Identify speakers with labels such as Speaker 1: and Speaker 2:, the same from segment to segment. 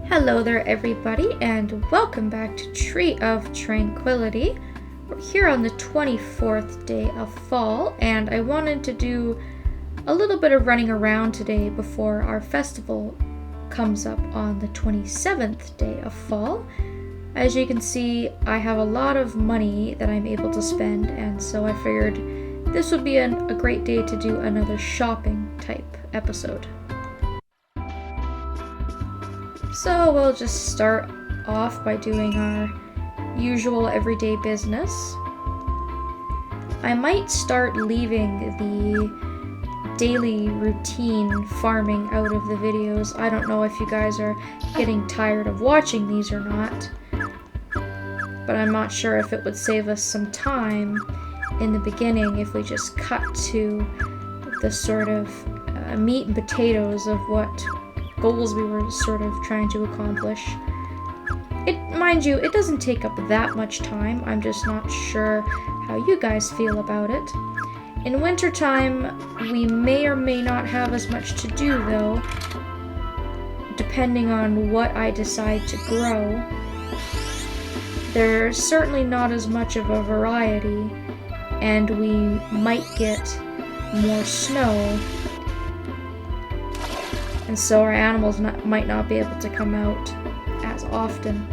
Speaker 1: Hello there everybody, and welcome back to Tree of Tranquility. We're here on the 24th day of fall, and I wanted to do a little bit of running around today before our festival comes up on the 27th day of fall. As you can see, I have a lot of money that I'm able to spend, and so I figured this would be a great day to do another shopping type episode. So we'll just start off by doing our usual everyday business. I might start leaving the daily routine farming out of the videos. I don't know if you guys are getting tired of watching these or not, but I'm not sure if it would save us some time in the beginning if we just cut to the sort of meat and potatoes of what goals we were sort of trying to accomplish. Mind you, it doesn't take up that much time. I'm just not sure how you guys feel about it. In wintertime, we may or may not have as much to do though, depending on what I decide to grow. There's certainly not as much of a variety, and we might get more snow, and so our animals might not be able to come out as often.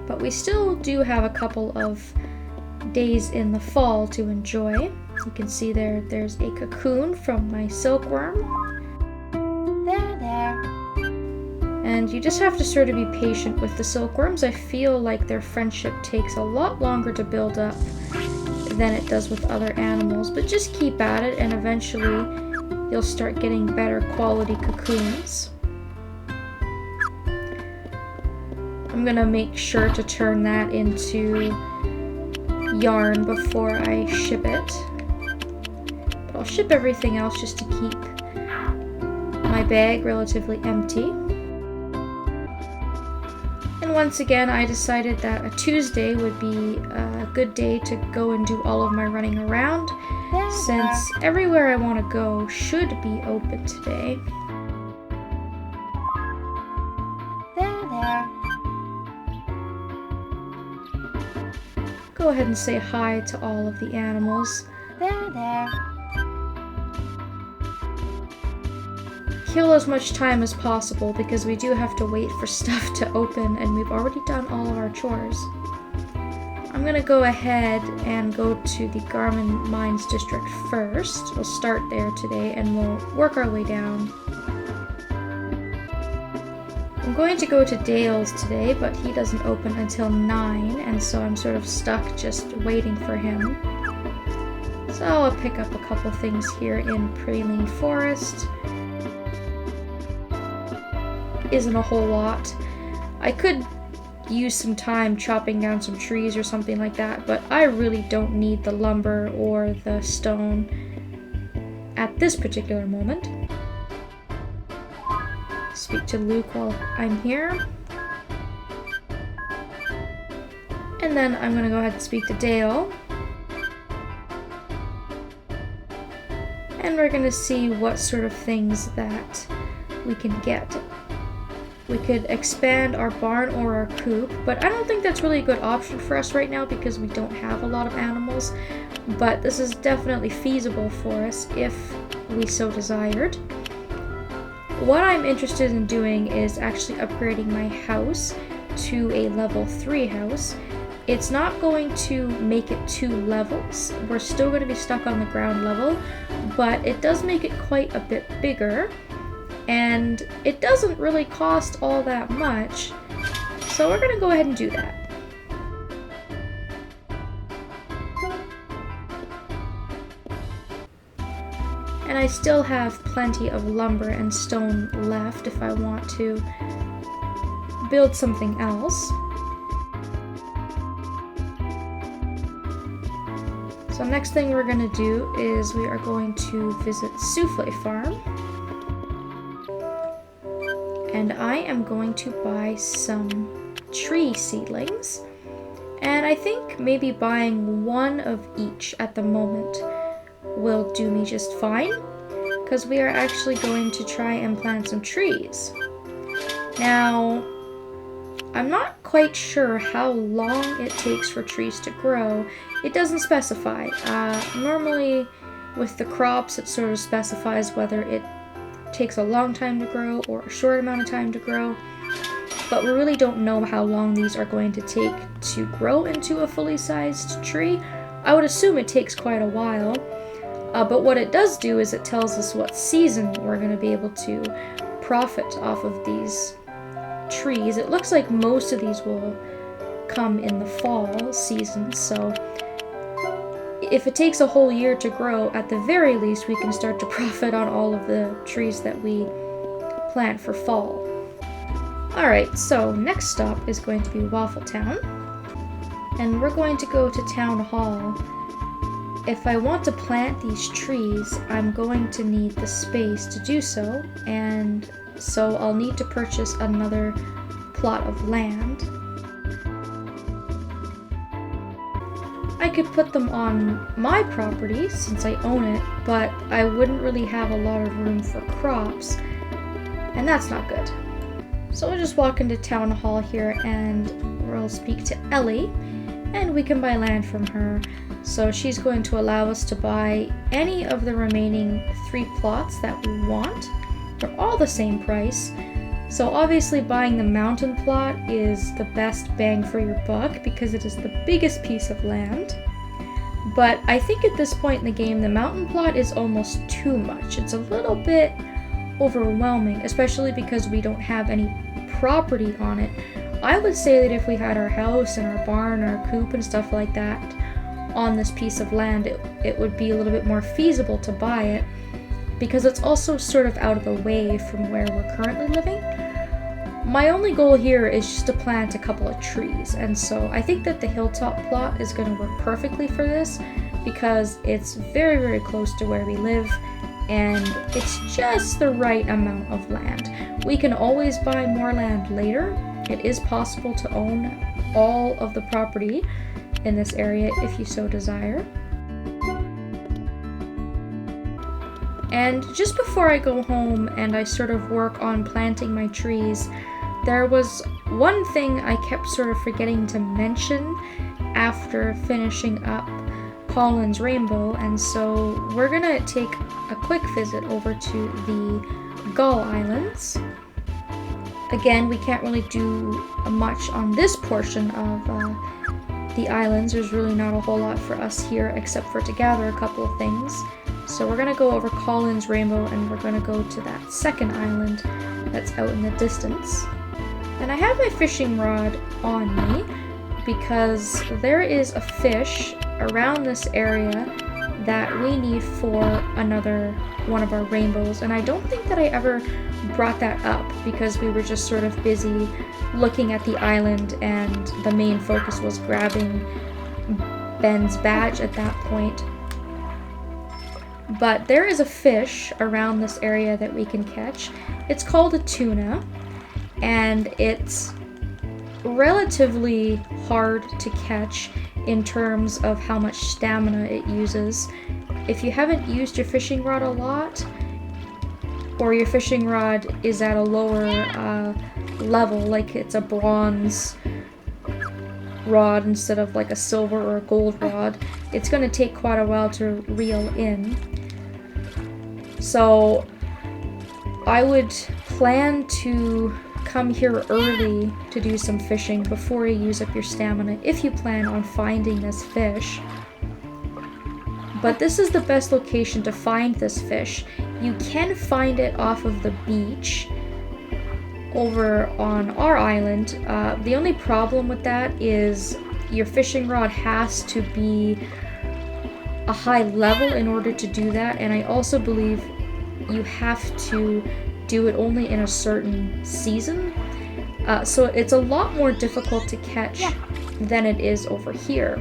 Speaker 1: But we still do have a couple of days in the fall to enjoy. You can see there's a cocoon from my silkworm. There. And you just have to sort of be patient with the silkworms. I feel like their friendship takes a lot longer to build up than it does with other animals, but just keep at it and eventually you'll start getting better quality cocoons. I'm gonna make sure to turn that into yarn before I ship it. But I'll ship everything else just to keep my bag relatively empty. And once again, I decided that a Tuesday would be a good day to go and do all of my running around, since everywhere I want to go should be open today. There. Go ahead and say hi to all of the animals. There. Kill as much time as possible because we do have to wait for stuff to open, and we've already done all of our chores. I'm gonna go ahead and go to the Garmin Mines District first. We'll start there today and we'll work our way down. I'm going to go to Dale's today, but he doesn't open until 9, and so I'm sort of stuck just waiting for him. So I'll pick up a couple things here in Praline Forest. Isn't a whole lot. I could use some time chopping down some trees or something like that, but I really don't need the lumber or the stone at this particular moment. Speak to Luke while I'm here. And then I'm gonna go ahead and speak to Dale. And we're gonna see what sort of things that we can get. We could expand our barn or our coop, but I don't think that's really a good option for us right now because we don't have a lot of animals, but this is definitely feasible for us if we so desired. What I'm interested in doing is actually upgrading my house to a level 3 house. It's not going to make it 2 levels. We're still going to be stuck on the ground level, but it does make it quite a bit bigger. And it doesn't really cost all that much, so we're gonna go ahead and do that. And I still have plenty of lumber and stone left if I want to build something else. So next thing we're gonna do is we are going to visit Souffle Farm. And I am going to buy some tree seedlings, and I think maybe buying one of each at the moment will do me just fine, because we are actually going to try and plant some trees. Now, I'm not quite sure how long it takes for trees to grow. It doesn't specify. Normally, with the crops, it sort of specifies whether it takes a long time to grow or a short amount of time to grow. But we really don't know how long these are going to take to grow into a fully sized tree. I would assume it takes quite a while. But what it does do is it tells us what season we're going to be able to profit off of these trees. It looks like most of these will come in the fall season, so if it takes a whole year to grow, at the very least we can start to profit on all of the trees that we plant for fall. Alright, so next stop is going to be Waffle Town, and we're going to go to Town Hall. If I want to plant these trees, I'm going to need the space to do so, and so I'll need to purchase another plot of land. I could put them on my property since I own it, but I wouldn't really have a lot of room for crops, and that's not good. So we'll just walk into Town Hall here and we'll speak to Ellie, and we can buy land from her. So she's going to allow us to buy any of the remaining 3 plots that we want. They're all the same price. So obviously buying the mountain plot is the best bang for your buck because it is the biggest piece of land. But I think at this point in the game, the mountain plot is almost too much. It's a little bit overwhelming, especially because we don't have any property on it. I would say that if we had our house and our barn, our coop and stuff like that on this piece of land, it would be a little bit more feasible to buy it, because it's also sort of out of the way from where we're currently living. My only goal here is just to plant a couple of trees, and so I think that the hilltop plot is going to work perfectly for this because it's very, very close to where we live, and it's just the right amount of land. We can always buy more land later. It is possible to own all of the property in this area if you so desire. And just before I go home and I sort of work on planting my trees, there was one thing I kept sort of forgetting to mention after finishing up Colin's Rainbow, and so we're gonna take a quick visit over to the Gull Islands. Again, we can't really do much on this portion of the islands. There's really not a whole lot for us here except for to gather a couple of things. So we're going to go over Colin's Rainbow and we're going to go to that second island that's out in the distance. And I have my fishing rod on me because there is a fish around this area that we need for another one of our rainbows, and I don't think that I ever brought that up because we were just sort of busy looking at the island and the main focus was grabbing Ben's badge at that point. But there is a fish around this area that we can catch. It's called a tuna, and it's relatively hard to catch in terms of how much stamina it uses. If you haven't used your fishing rod a lot, or your fishing rod is at a lower level, like it's a bronze rod instead of like a silver or a gold rod, it's going to take quite a while to reel in. So I would plan to come here early to do some fishing before you use up your stamina if you plan on finding this fish. But this is the best location to find this fish. You can find it off of the beach over on our island. The only problem with that is your fishing rod has to be a high level in order to do that, and I also believe you have to do it only in a certain season. So it's a lot more difficult to catch than it is over here.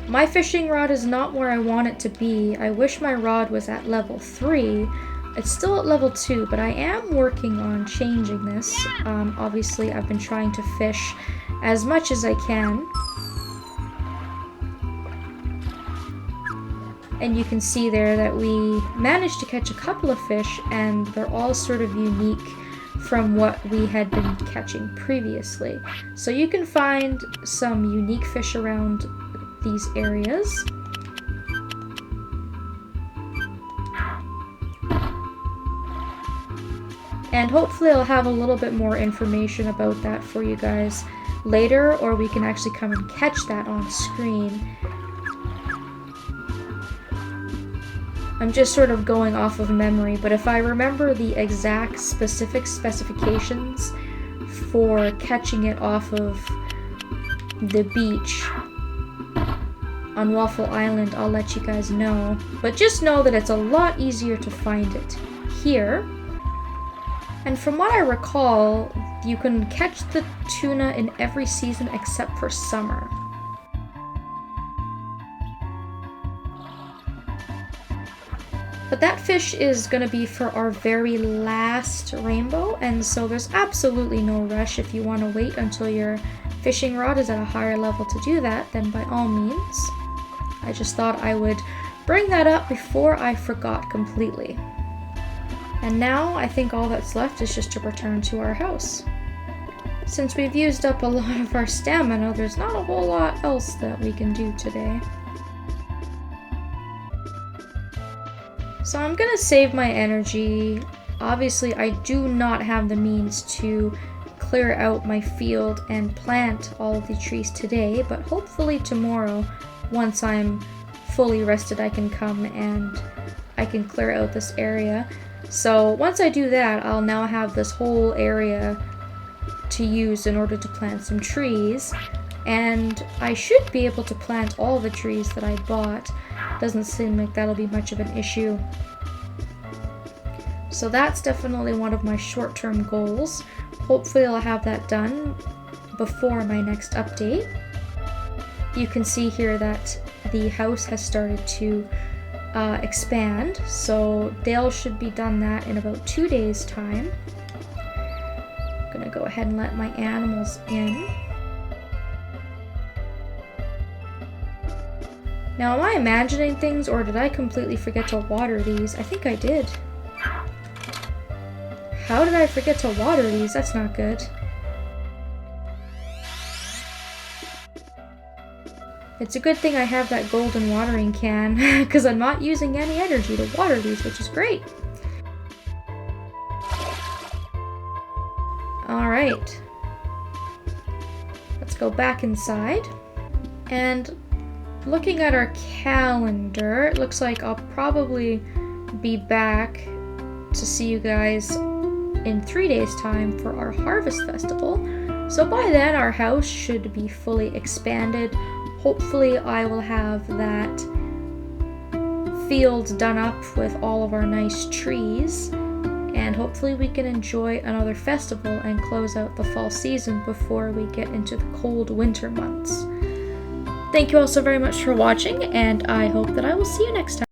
Speaker 1: My fishing rod is not where I want it to be. I wish my rod was at level 3. It's still at level 2, but I am working on changing this. Obviously, I've been trying to fish as much as I can. And you can see there that we managed to catch a couple of fish, and they're all sort of unique from what we had been catching previously. So you can find some unique fish around these areas. And hopefully I'll have a little bit more information about that for you guys later, or we can actually come and catch that on screen. I'm just sort of going off of memory, but if I remember the exact specific specifications for catching it off of the beach on Waffle Island, I'll let you guys know. But just know that it's a lot easier to find it here. And from what I recall, you can catch the tuna in every season except for summer. But that fish is going to be for our very last rainbow, and so there's absolutely no rush. If you want to wait until your fishing rod is at a higher level to do that, then by all means. I just thought I would bring that up before I forgot completely. And now I think all that's left is just to return to our house. Since we've used up a lot of our stamina, there's not a whole lot else that we can do today. So I'm gonna save my energy. Obviously, I do not have the means to clear out my field and plant all of the trees today, but hopefully tomorrow, once I'm fully rested, I can come and I can clear out this area. So once I do that, I'll now have this whole area to use in order to plant some trees, and I should be able to plant all the trees that I bought. Doesn't seem like that'll be much of an issue. So that's definitely one of my short-term goals. Hopefully I'll have that done before my next update. You can see here that the house has started to expand, so Dale should be done that in about 2 days' time. I'm gonna go ahead and let my animals in. Now, am I imagining things, or did I completely forget to water these? I think I did. How did I forget to water these? That's not good. It's a good thing I have that golden watering can, because I'm not using any energy to water these, which is great. Alright. Let's go back inside. And looking at our calendar, it looks like I'll probably be back to see you guys in 3 days' time for our Harvest Festival. So by then our house should be fully expanded. Hopefully I will have that field done up with all of our nice trees, and hopefully we can enjoy another festival and close out the fall season before we get into the cold winter months. Thank you all so very much for watching, and I hope that I will see you next time.